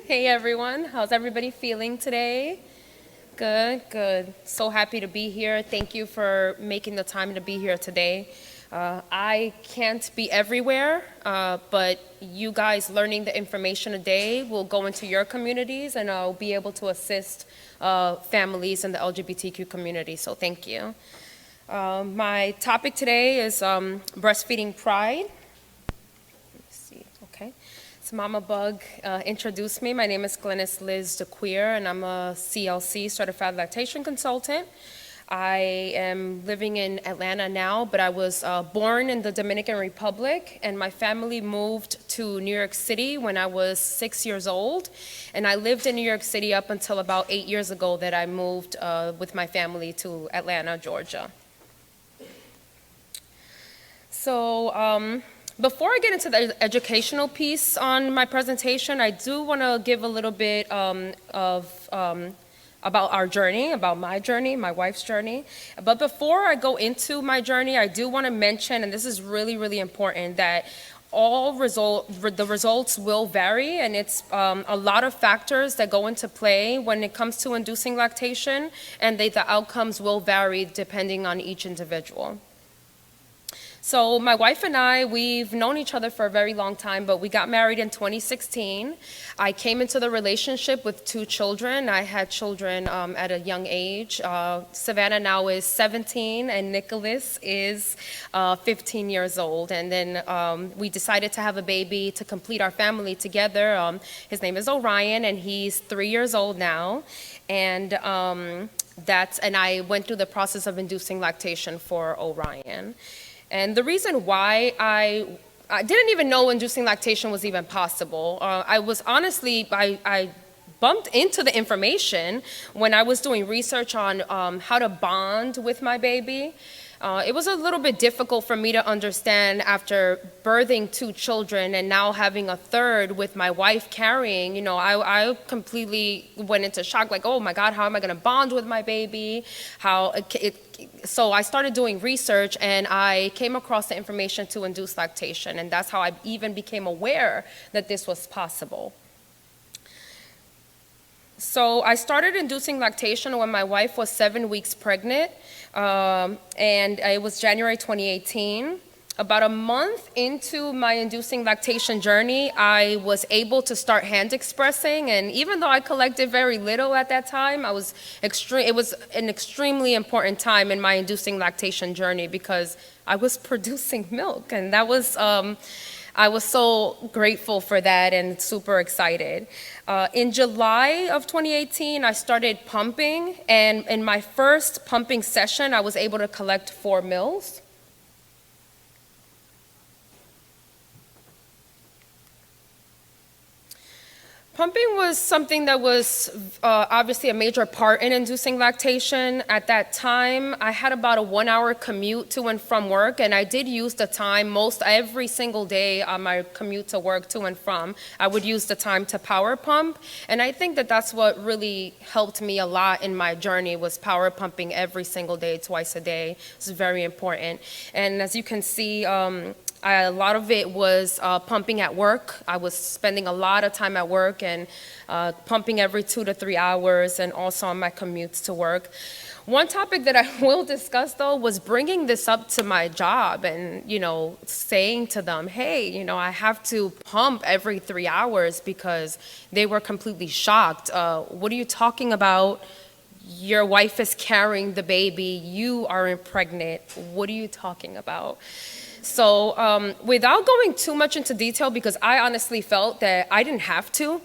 Hey everyone, how's everybody feeling today? Good, good. So happy to be here. Thank you for making the time to be here today. I can't be everywhere, but you guys learning the information today will go into your communities and I'll be able to assist families in the LGBTQ community, so thank you. My topic today is breastfeeding pride. Okay. So Mama Bug introduced me. My name is Glenis Decuir, and I'm a CLC, Certified Lactation Consultant. I am living in Atlanta now, but I was born in the Dominican Republic, and my family moved to New York City when I was 6 years old. And I lived in New York City up until about 8 years ago that I moved with my family to Atlanta, Georgia. So, before I get into the educational piece on my presentation, I do want to give a little bit about our journey, about my journey, my wife's journey. But before I go into my journey, I do want to mention, and this is really, really important, that the results will vary, and it's a lot of factors that go into play when it comes to inducing lactation, and the outcomes will vary depending on each individual. So my wife and I, we've known each other for a very long time, but we got married in 2016. I came into the relationship with 2 children. I had children at a young age. Savannah now is 17 and Nicholas is 15 years old. And then we decided to have a baby to complete our family together. His name is Orion and he's 3 years old now. And I went through the process of inducing lactation for Orion. And the reason why I didn't even know inducing lactation was even possible. I bumped into the information when I was doing research on how to bond with my baby. It was a little bit difficult for me to understand after birthing 2 children and now having a third with my wife carrying. I completely went into shock, like, oh my God, how am I going to bond with my baby? So I started doing research and I came across the information to induce lactation, and that's how I even became aware that this was possible. So I started inducing lactation when my wife was 7 weeks pregnant, and it was January 2018. About a month into my inducing lactation journey, I was able to start hand expressing, and even though I collected very little at that time, it was an extremely important time in my inducing lactation journey because I was producing milk, and that was I was so grateful for that and super excited. In July of 2018, I started pumping, and in my first pumping session, I was able to collect 4 mils. Pumping was something that was obviously a major part in inducing lactation. At that time, I had about a 1-hour commute to and from work, and I did use the time every single day on my commute to work to and from. I would use the time to power pump, and I think that that's what really helped me a lot in my journey was power pumping every single day, twice a day. It's very important. And as you can see, a lot of it was pumping at work. I was spending a lot of time at work and pumping every 2 to 3 hours, and also on my commutes to work. One topic that I will discuss, though, was bringing this up to my job and, saying to them, hey, I have to pump every 3 hours, because they were completely shocked. What are you talking about? Your wife is carrying the baby. You aren't pregnant. What are you talking about? So without going too much into detail, because I honestly felt that I didn't have to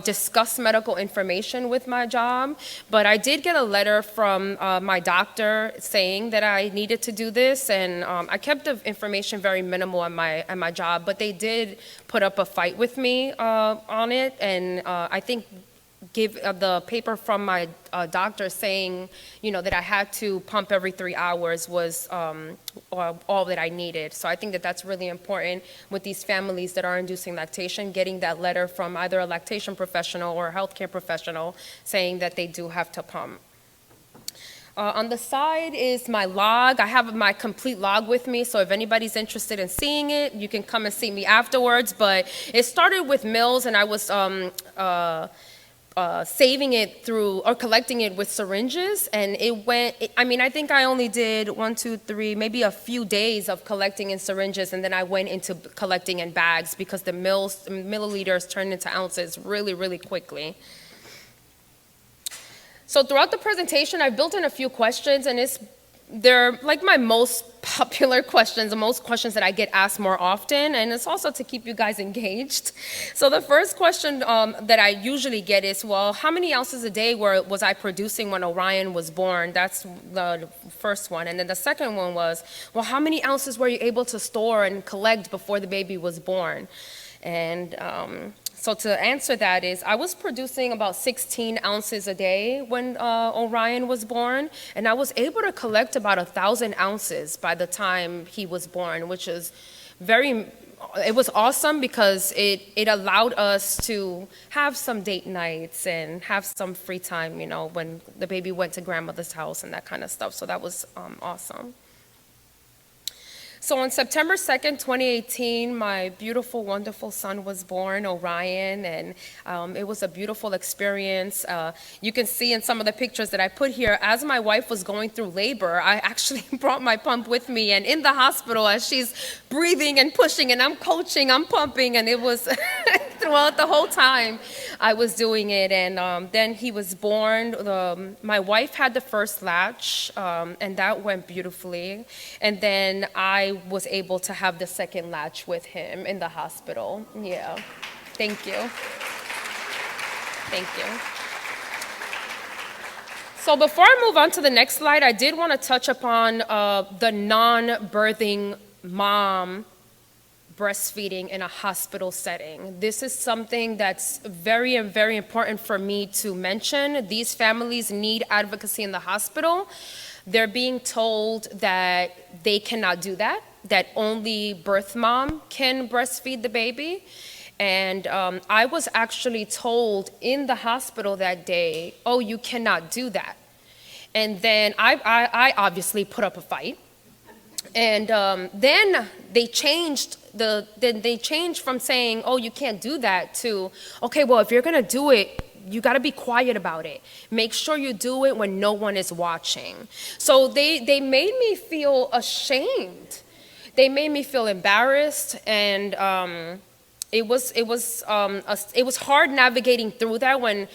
discuss medical information with my job, but I did get a letter from my doctor saying that I needed to do this, and I kept the information very minimal at my job, but they did put up a fight with me on it, and I think give the paper from my doctor saying, that I had to pump every 3 hours was all that I needed. So I think that that's really important with these families that are inducing lactation, getting that letter from either a lactation professional or a healthcare professional saying that they do have to pump. On the side is my log. I have my complete log with me, so if anybody's interested in seeing it, you can come and see me afterwards. But it started with mills, and I was saving it through, or collecting it with syringes, and I think I only did 1, 2, 3, maybe a few days of collecting in syringes, and then I went into collecting in bags because the milliliters turned into ounces really, really quickly. So throughout the presentation, I've built in a few questions, and they're like my most popular questions, the most questions that I get asked more often, and it's also to keep you guys engaged. So the first question that I usually get is, well, how many ounces a day was I producing when Orion was born? That's the first one. And then the second one was, well, how many ounces were you able to store and collect before the baby was born? And so to answer that is, I was producing about 16 ounces a day when Orion was born, and I was able to collect about 1,000 ounces by the time he was born, which is it was awesome because it allowed us to have some date nights and have some free time, when the baby went to grandmother's house and that kind of stuff. So that was awesome. So on September 2nd, 2018, my beautiful, wonderful son was born, Orion, and it was a beautiful experience. You can see in some of the pictures that I put here, as my wife was going through labor, I actually brought my pump with me, and in the hospital, as she's breathing and pushing, and I'm coaching, I'm pumping, and it was throughout the whole time I was doing it. And then he was born. My wife had the first latch, and that went beautifully. And then I was able to have the second latch with him in the hospital. Yeah. Thank you. Thank you. So before I move on to the next slide, I did want to touch upon the non-birthing mom breastfeeding in a hospital setting. This is something that's very, very important for me to mention. These families need advocacy in the hospital. They're being told that they cannot do that only birth mom can breastfeed the baby. And I was actually told in the hospital that day, oh, you cannot do that. And then I obviously put up a fight. And then they changed from saying, oh, you can't do that, to, okay, well, if you're going to do it, you got to be quiet about it. Make sure you do it when no one is watching. So they made me feel ashamed. They made me feel embarrassed, and it was hard navigating through that when.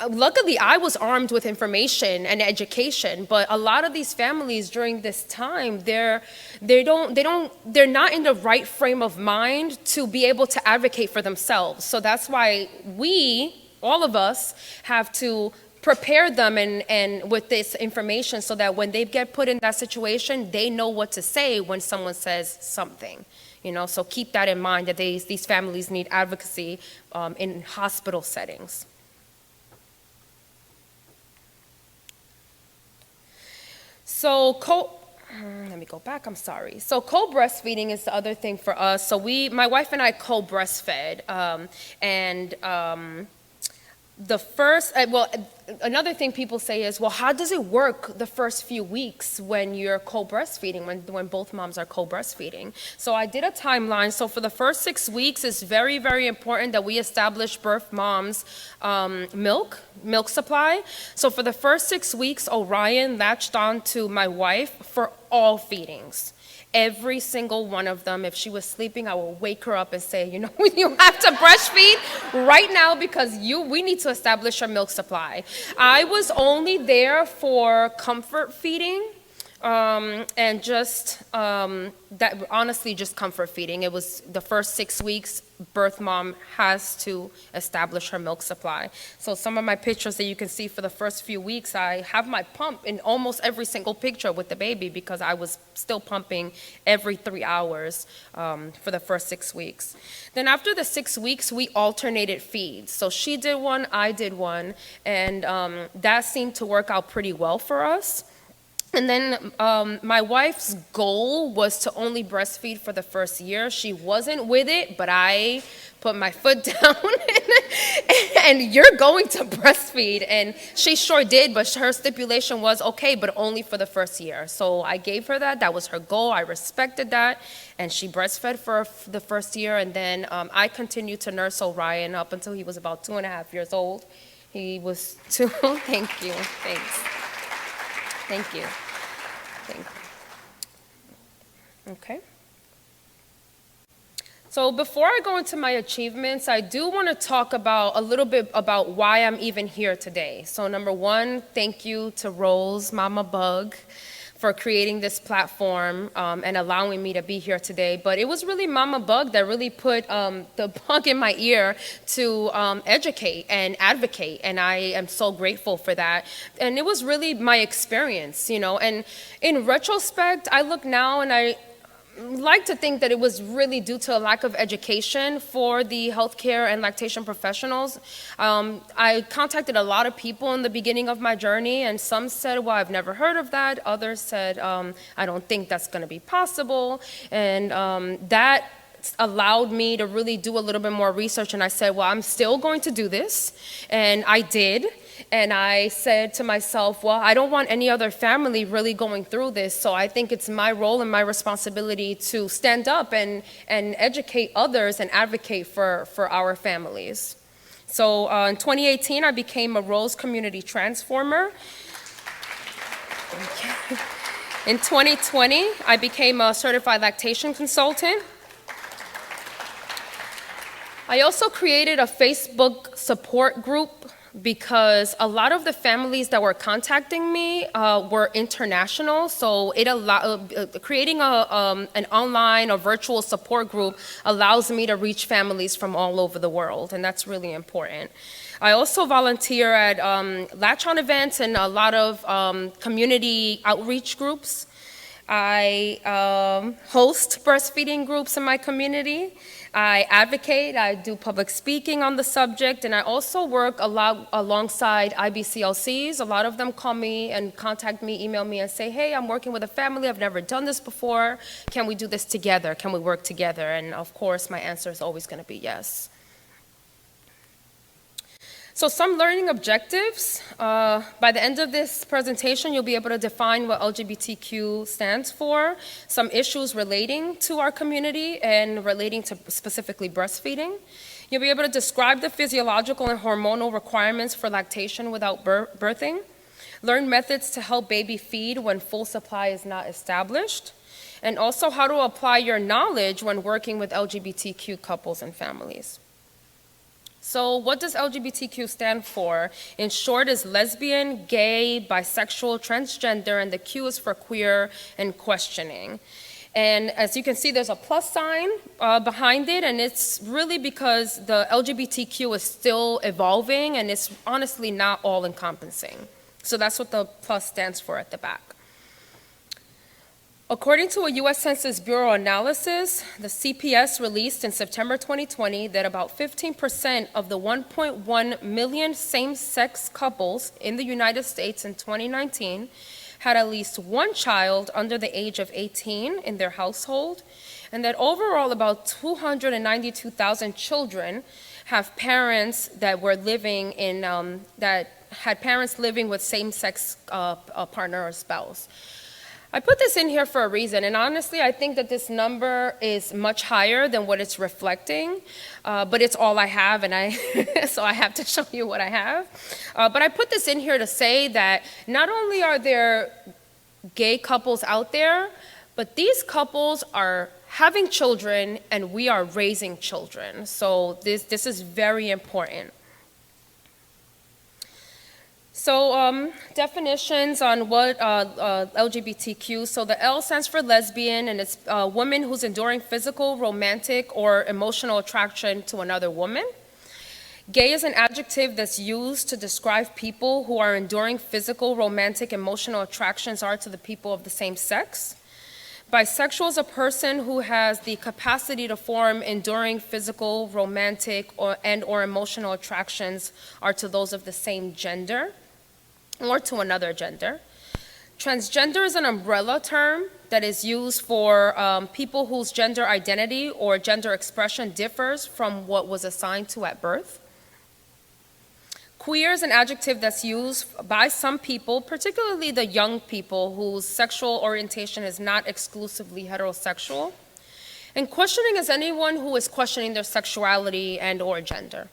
Luckily, I was armed with information and education, but a lot of these families during this time, they're not in the right frame of mind to be able to advocate for themselves. So that's why all of us, have to prepare them and with this information so that when they get put in that situation, they know what to say when someone says something. So keep that in mind, that these families need advocacy in hospital settings. So let me go back, I'm sorry. So co-breastfeeding is the other thing for us. So my wife and I co-breastfed, another thing people say is, well, how does it work the first few weeks when you're co-breastfeeding, when both moms are co-breastfeeding? So I did a timeline. So for the first 6 weeks, it's very, very important that we establish birth mom's milk supply. So for the first 6 weeks, Orion latched on to my wife for all feedings. Every single one of them. If she was sleeping, I would wake her up and say, you have to breastfeed right now because we need to establish our milk supply. I was only there for comfort feeding, and just honestly, just comfort feeding. It was the first 6 weeks, birth mom has to establish her milk supply. So some of my pictures that you can see for the first few weeks, I have my pump in almost every single picture with the baby because I was still pumping every 3 hours for the first 6 weeks. Then after the 6 weeks, we alternated feeds. So she did one, I did one, and that seemed to work out pretty well for us. And then my wife's goal was to only breastfeed for the first year. She wasn't with it, but I put my foot down and you're going to breastfeed. And she sure did, but her stipulation was, okay, but only for the first year. So I gave her that. That was her goal. I respected that. And she breastfed for the first year. And then I continued to nurse Orion up until he was about 2.5 years old. He was 2. Thank you. Thanks. Thank you. Thank you. Okay. So before I go into my achievements, I do want to talk a little bit about why I'm even here today. So number one, thank you to Rose, Mama Bug, for creating this platform and allowing me to be here today. But it was really Mama Bug that really put the bug in my ear to educate and advocate, and I am so grateful for that. And it was really my experience, and in retrospect, I look now and I like to think that it was really due to a lack of education for the healthcare and lactation professionals. I contacted a lot of people in the beginning of my journey, and some said, well, I've never heard of that. Others said, I don't think that's going to be possible. And that allowed me to really do a little bit more research, and I said, well, I'm still going to do this, and I did. And I said to myself, well, I don't want any other family really going through this, so I think it's my role and my responsibility to stand up and educate others and advocate for our families. So in 2018, I became a Rose Community Transformer. In 2020, I became a certified lactation consultant. I also created a Facebook support group because a lot of the families that were contacting me were international, so it creating an online or virtual support group allows me to reach families from all over the world, and that's really important. I also volunteer at latch-on events and a lot of community outreach groups. I host breastfeeding groups in my community. I advocate, I do public speaking on the subject, and I also work a lot alongside IBCLCs. A lot of them call me and contact me, email me and say, hey, I'm working with a family, I've never done this before. Can we do this together? Can we work together? And of course, my answer is always going to be yes. So some learning objectives. By the end of this presentation, you'll be able to define what LGBTQ stands for, some issues relating to our community and relating to specifically breastfeeding. You'll be able to describe the physiological and hormonal requirements for lactation without birthing, learn methods to help baby feed when full supply is not established, and also how to apply your knowledge when working with LGBTQ couples and families. So what does LGBTQ stand for? In short, is lesbian, gay, bisexual, transgender, and the Q is for queer and questioning. And as you can see, there's a plus sign behind it, and it's really because the LGBTQ is still evolving, and it's honestly not all-encompassing. So that's what the plus stands for at the back. According to a U.S. Census Bureau analysis, the CPS released in September 2020 that about 15% of the 1.1 million same-sex couples in the United States in 2019 had at least one child under the age of 18 in their household, and that overall about 292,000 children have parents that were living in, that had parents living with same-sex partner or spouse. I put this in here for a reason, and honestly, I think that this number is much higher than what it's reflecting, but it's all I have, and so I have to show you what I have. But I put this in here to say that not only are there gay couples out there, but these couples are having children, and we are raising children. So this is very important. So definitions on what LGBTQ, so the L stands for lesbian, and it's a woman who's enduring physical, romantic, or emotional attraction to another woman. Gay is an adjective that's used to describe people who are enduring physical, romantic, emotional attractions to the people of the same sex. Bisexual is a person who has the capacity to form enduring physical, romantic, or emotional attractions to those of the same gender or to another gender. Transgender is an umbrella term that is used for people whose gender identity or gender expression differs from what was assigned to at birth. Queer is an adjective that's used by some people, particularly the young people whose sexual orientation is not exclusively heterosexual. And questioning is anyone who is questioning their sexuality and or gender.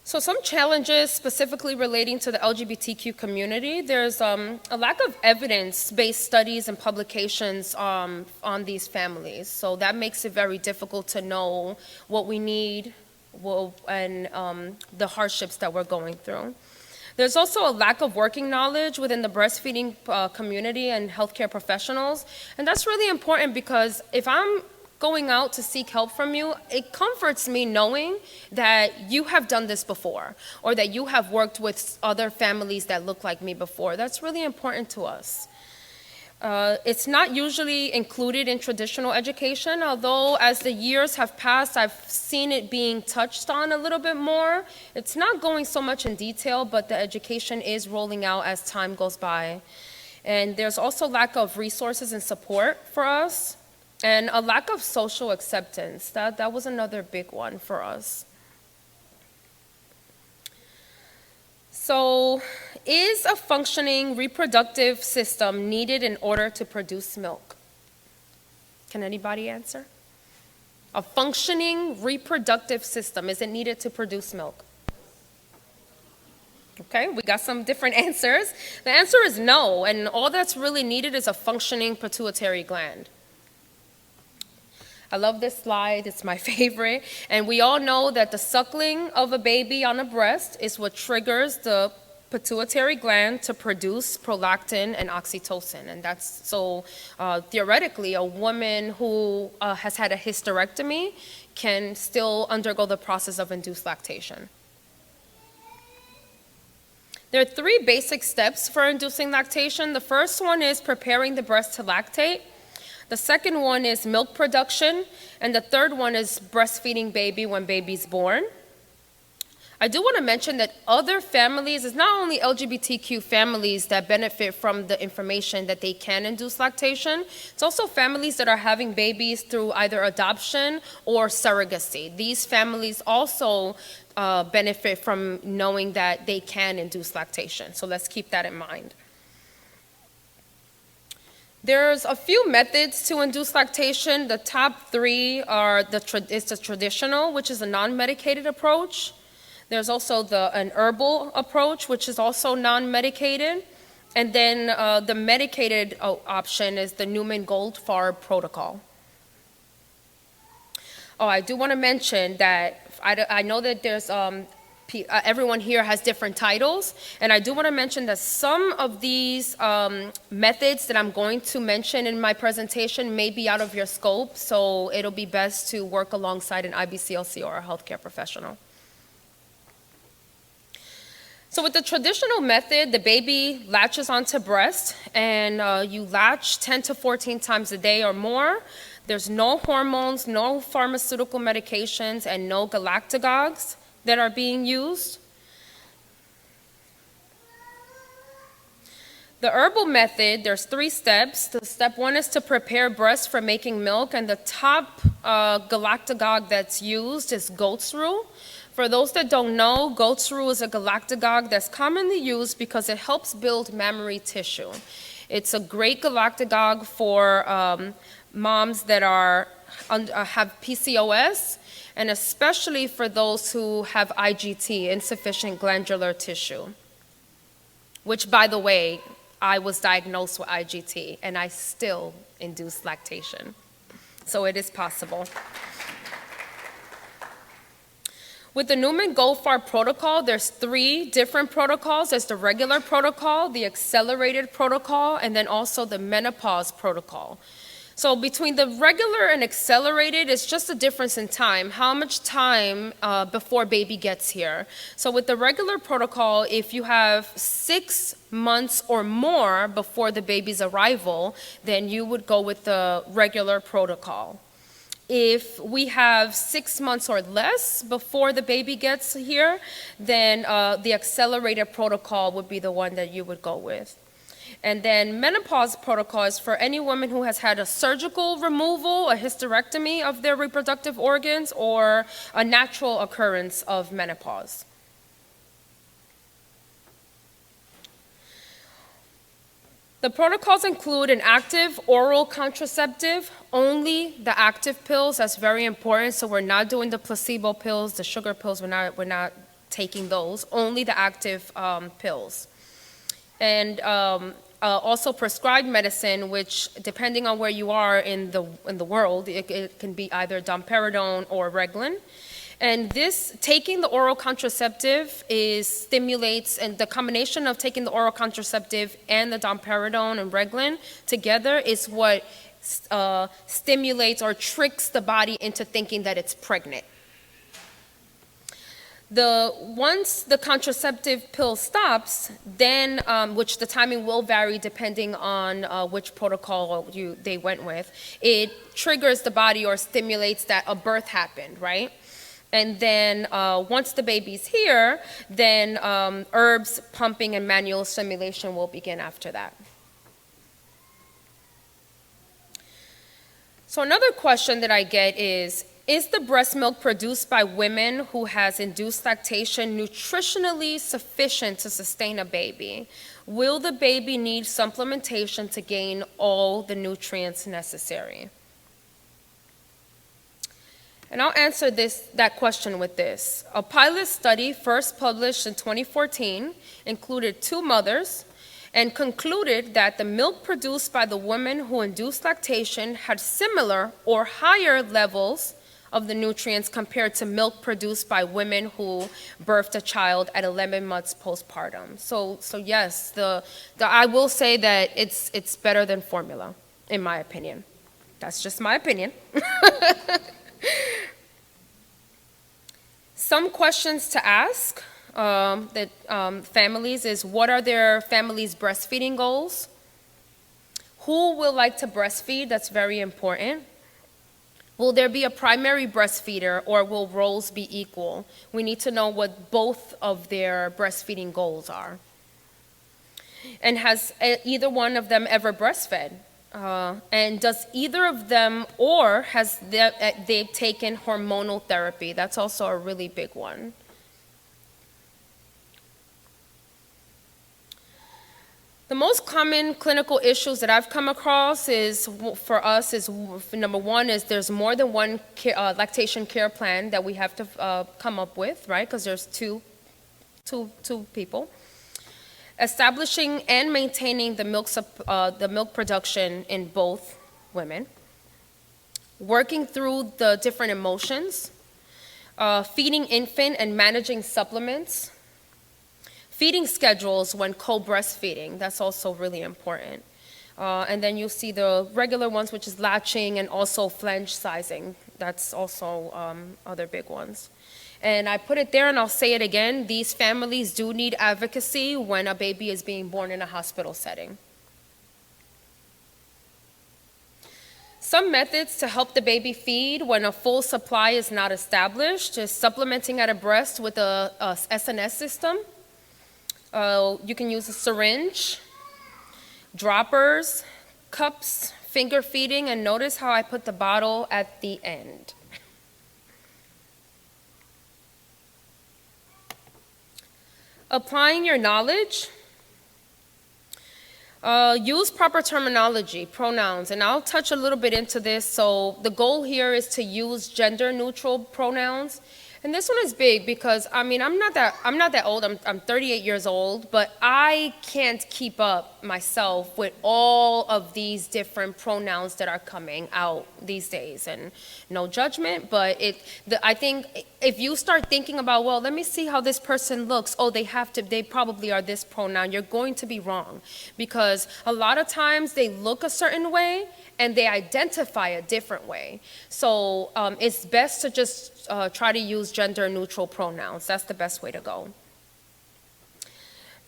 So some challenges specifically relating to the LGBTQ community, there's a lack of evidence-based studies and publications on these families. So that makes it very difficult to know what we need and the hardships that we're going through. There's also a lack of working knowledge within the breastfeeding community and healthcare professionals. And that's really important because if I'm going out to seek help from you, it comforts me knowing that you have done this before or that you have worked with other families that look like me before. That's really important to us. It's not usually included in traditional education, although as the years have passed, I've seen it being touched on a little bit more. It's not going so much in detail, but the education is rolling out as time goes by. And there's also lack of resources and support for us. And a lack of social acceptance, that was another big one for us. So, is a functioning reproductive system needed in order to produce milk? Can anybody answer? A functioning reproductive system, is it needed to produce milk? Okay, we got some different answers. The answer is no, and all that's really needed is a functioning pituitary gland. I love this slide, it's my favorite. And we all know that the suckling of a baby on a breast is what triggers the pituitary gland to produce prolactin and oxytocin. And that's so theoretically, a woman who has had a hysterectomy can still undergo the process of induced lactation. There are 3 basic steps for inducing lactation. The first one is preparing the breast to lactate. The second one is milk production, and the third one is breastfeeding baby when baby's born. I do want to mention that other families, it's not only LGBTQ families that benefit from the information that they can induce lactation, it's also families that are having babies through either adoption or surrogacy. These families also benefit from knowing that they can induce lactation, so let's keep that in mind. There's a few methods to induce lactation. The top 3 are the traditional, which is a non-medicated approach. There's also an herbal approach, which is also non-medicated. And then the medicated option is the Newman-Goldfarb protocol. Oh, I do want to mention that I know that there's everyone here has different titles, and I do want to mention that some of these methods that I'm going to mention in my presentation may be out of your scope, so it'll be best to work alongside an IBCLC or a healthcare professional. So with the traditional method, the baby latches onto breast, and you latch 10 to 14 times a day or more. There's no hormones, no pharmaceutical medications, and no galactagogues that are being used. The herbal method, there's 3 steps. The step 1 is to prepare breast for making milk, and the top galactagogue that's used is goat's rue. For those that don't know, goat's rue is a galactagogue that's commonly used because it helps build mammary tissue. It's a great galactagogue for moms that have PCOS, and especially for those who have IGT, insufficient glandular tissue, which, by the way, I was diagnosed with IGT, and I still induce lactation. So it is possible. With the Newman-Goldfarb protocol, there's 3 different protocols. There's the regular protocol, the accelerated protocol, and then also the menopause protocol. So between the regular and accelerated, it's just a difference in time, how much time before baby gets here. So with the regular protocol, if you have 6 months or more before the baby's arrival, then you would go with the regular protocol. If we have 6 months or less before the baby gets here, then the accelerated protocol would be the one that you would go with. And then menopause protocol is for any woman who has had a surgical removal, a hysterectomy of their reproductive organs, or a natural occurrence of menopause. The protocols include an active oral contraceptive, only the active pills. That's very important. So we're not doing the placebo pills, the sugar pills. We're not taking those. Only the active pills. And also prescribed medicine, which depending on where you are in the world, it can be either domperidone or Reglan. And this, taking the oral contraceptive stimulates, and the combination of taking the oral contraceptive and the domperidone and Reglan together is what stimulates or tricks the body into thinking that it's pregnant. Once the contraceptive pill stops, then, which the timing will vary depending on which protocol they went with, it triggers the body or stimulates that a birth happened, right? And then once the baby's here, then herbs, pumping, and manual stimulation will begin after that. So another question that I get is the breast milk produced by women who has induced lactation nutritionally sufficient to sustain a baby? Will the baby need supplementation to gain all the nutrients necessary? And I'll answer that question with this. A pilot study first published in 2014 included 2 mothers and concluded that the milk produced by the women who induced lactation had similar or higher levels of the nutrients compared to milk produced by women who birthed a child at 11 months postpartum. So yes, I will say that it's better than formula, in my opinion. That's just my opinion. Some questions to ask families is, what are their families' breastfeeding goals? Who will like to breastfeed? That's very important. Will there be a primary breastfeeder, or will roles be equal? We need to know what both of their breastfeeding goals are. And has either one of them ever breastfed? And does either of them, or has they've taken hormonal therapy? That's also a really big one. The most common clinical issues that I've come across for us is number one is there's more than one lactation care plan that we have to come up with, right? Because there's two people. Establishing and maintaining the milk production in both women. Working through the different emotions. Feeding infant and managing supplements. Feeding schedules when co-breastfeeding, that's also really important. And then you'll see the regular ones, which is latching and also flange sizing. That's also other big ones. And I put it there and I'll say it again, these families do need advocacy when a baby is being born in a hospital setting. Some methods to help the baby feed when a full supply is not established is supplementing at a breast with a SNS system. You can use a syringe, droppers, cups, finger feeding, and notice how I put the bottle at the end. Applying your knowledge. Use proper terminology, pronouns, and I'll touch a little bit into this. So the goal here is to use gender-neutral pronouns. And this one is big because, I mean, I'm not that old. I'm 38 years old, but I can't keep up myself with all of these different pronouns that are coming out these days. And no judgment, but I think if you start thinking about, well, let me see how this person looks. Oh, they probably are this pronoun. You're going to be wrong, because a lot of times they look a certain way and they identify a different way. So it's best to just try to use gender-neutral pronouns. That's the best way to go.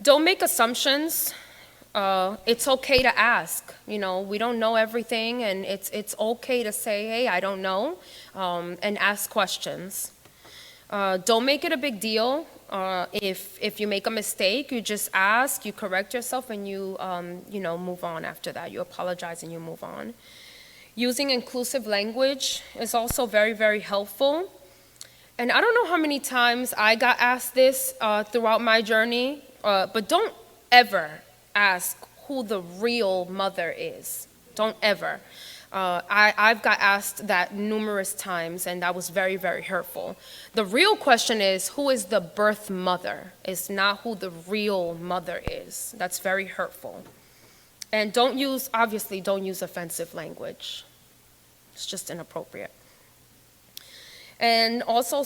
Don't make assumptions. It's okay to ask. You know, we don't know everything, and it's okay to say, hey, I don't know, and ask questions. Don't make it a big deal. If you make a mistake, you just ask, you correct yourself, and you know, move on after that. You apologize and you move on. Using inclusive language is also very, very helpful. And I don't know how many times I got asked this throughout my journey, but don't ever ask who the real mother is. Don't ever. I've got asked that numerous times, and that was very, very hurtful. The real question is, who is the birth mother? It's not who the real mother is. That's very hurtful. And obviously, don't use offensive language. It's just inappropriate. And also,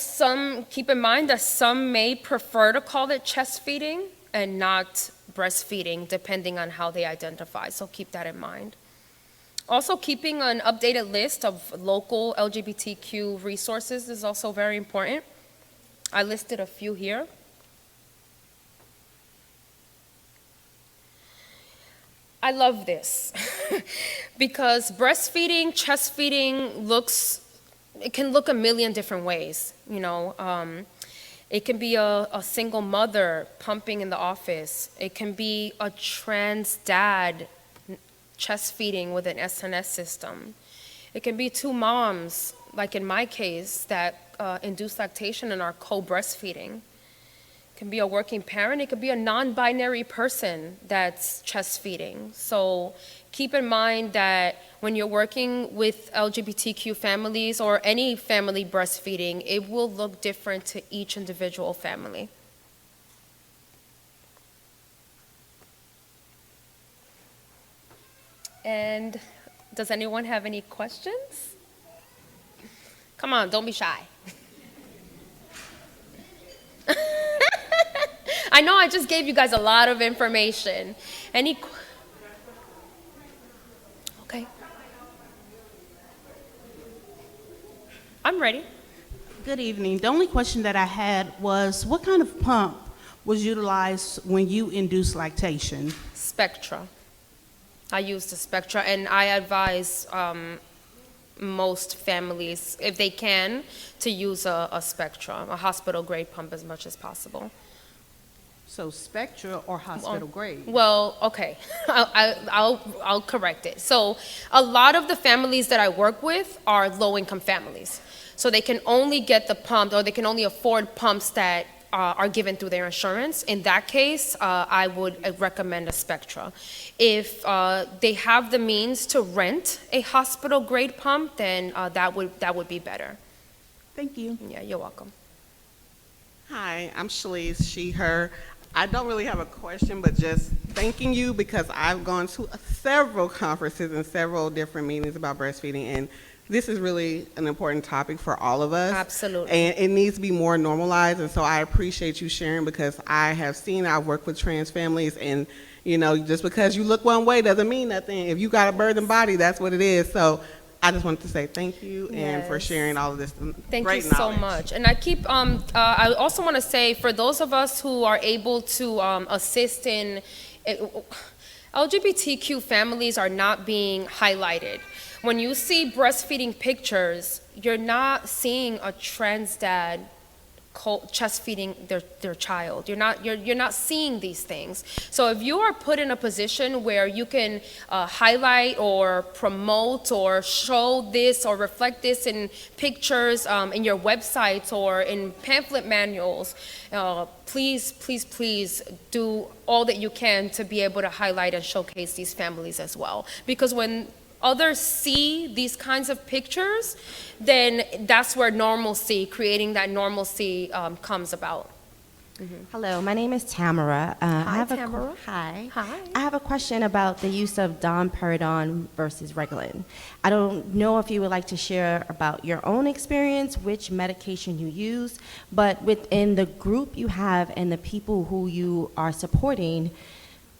keep in mind that some may prefer to call it chest feeding and not breastfeeding, depending on how they identify. So keep that in mind. Also, keeping an updated list of local LGBTQ resources is also very important. I listed a few here. I love this because breastfeeding, chest feeding it can look a million different ways. You know, it can be a single mother pumping in the office. It can be a trans dad chest feeding with an SNS system. It can be two moms, like in my case, that induce lactation and are co-breastfeeding. It can be a working parent. It could be a non-binary person that's chest feeding. So keep in mind that when you're working with LGBTQ families or any family breastfeeding, it will look different to each individual family. And does anyone have any questions? Come on, don't be shy. I know I just gave you guys a lot of information. Okay. I'm ready. Good evening. The only question that I had was, what kind of pump was utilized when you induced lactation? Spectra. I use the Spectra, and I advise most families, if they can, to use a Spectra, a hospital-grade pump as much as possible. So Spectra or hospital grade? Well, okay, I'll correct it. So a lot of the families that I work with are low-income families. So they can only get the pump, or they can only afford pumps that are given through their insurance. In that case, I would recommend a Spectra. If they have the means to rent a hospital-grade pump, then that would be better. Thank you. Yeah, you're welcome. Hi, I'm Shalise, she, her. I don't really have a question, but just thanking you because I've gone to several conferences and several different meetings about breastfeeding, and this is really an important topic for all of us. Absolutely. And it needs to be more normalized, and so I appreciate you sharing because I've worked with trans families, and you know, just because you look one way doesn't mean nothing. If you got a birthing body, that's what it is. So I just wanted to say thank you and for sharing all of this Thank great you knowledge. so much. And I also want to say, for those of us who are able to assist in, LGBTQ families are not being highlighted. When you see breastfeeding pictures, you're not seeing a trans dad chest feeding their child. You're not seeing these things. So if you are put in a position where you can highlight or promote or show this or reflect this in pictures in your websites or in pamphlet manuals, please do all that you can to be able to highlight and showcase these families as well. Because when others see these kinds of pictures, then that's where creating that normalcy comes about. Mm-hmm. Hello, my name is Tamara. Hi, Tamara. Hi. Hi. I have a question about the use of domperidone versus Reglan. I don't know if you would like to share about your own experience, which medication you use, but within the group you have and the people who you are supporting,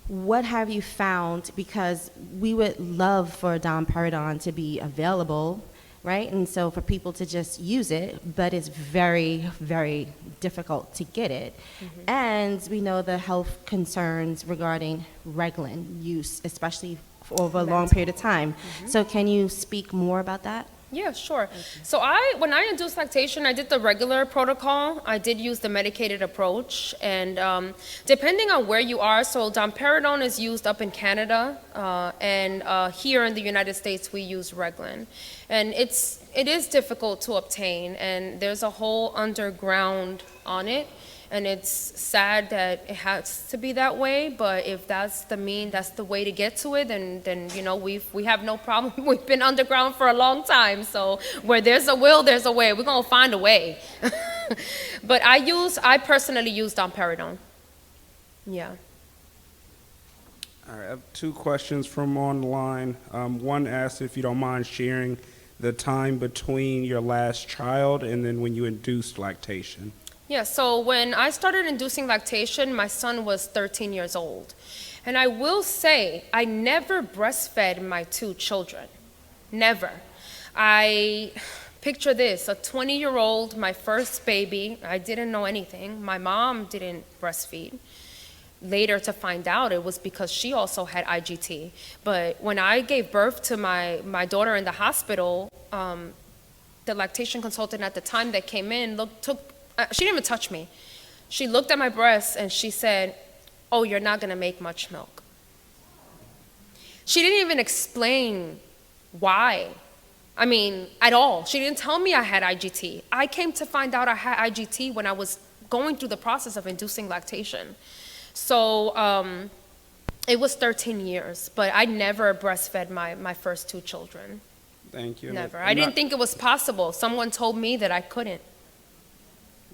what have you found? Because we would love for domperidone to be available, right? And so for people to just use it, but it's very, very difficult to get it. Mm-hmm. And we know the health concerns regarding Reglan use, especially for over a long period of time. Mm-hmm. So can you speak more about that? Yeah, sure. So when I induced lactation, I did the regular protocol. I did use the medicated approach, and depending on where you are, so domperidone is used up in Canada, and here in the United States we use Reglan, and it is difficult to obtain, and there's a whole underground on it. And it's sad that it has to be that way, but if that's the way to get to it, then you know, we have no problem. We've been underground for a long time, so where there's a will, there's a way. We're gonna find a way. But I personally use domperidone. Yeah. All right, I have two questions from online. One asks if you don't mind sharing the time between your last child and then when you induced lactation. Yeah, so when I started inducing lactation, my son was 13 years old. And I will say, I never breastfed my two children. Never. Picture this, a 20-year-old, my first baby, I didn't know anything. My mom didn't breastfeed. Later to find out it was because she also had IGT. But when I gave birth to my daughter in the hospital, the lactation consultant at the time that came in she didn't even touch me. She looked at my breasts and she said, "Oh, you're not gonna make much milk." She didn't even explain why. I mean, at all. She didn't tell me I had IGT. I came to find out I had IGT when I was going through the process of inducing lactation. So it was 13 years, but I never breastfed my first two children. Thank you. Never. I didn't think it was possible. Someone told me that I couldn't,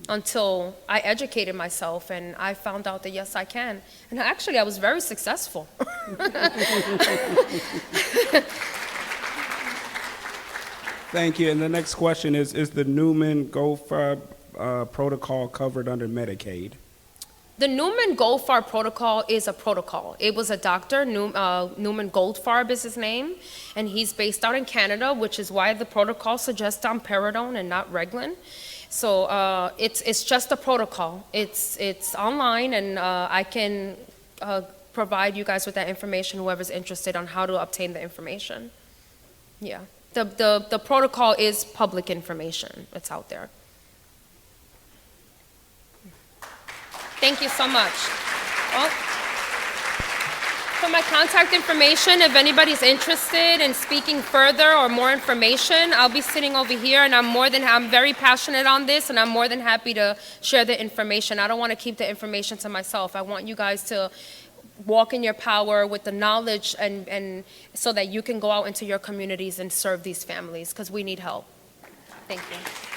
until I educated myself and I found out that yes, I can. And actually, I was very successful. Thank you. And the next question is the Newman-Goldfarb protocol covered under Medicaid? The Newman-Goldfarb protocol is a protocol. It was a doctor, Newman-Goldfarb is his name, and he's based out in Canada, which is why the protocol suggests domperidone and not Reglan. So it's just a protocol. It's online, and I can provide you guys with that information, whoever's interested, on how to obtain the information. Yeah, the protocol is public information. It's out there. Thank you so much. Well, for my contact information, if anybody's interested in speaking further or more information, I'll be sitting over here, and I'm very passionate on this, and I'm more than happy to share the information. I don't want to keep the information to myself. I want you guys to walk in your power with the knowledge, and so that you can go out into your communities and serve these families, because we need help. Thank you.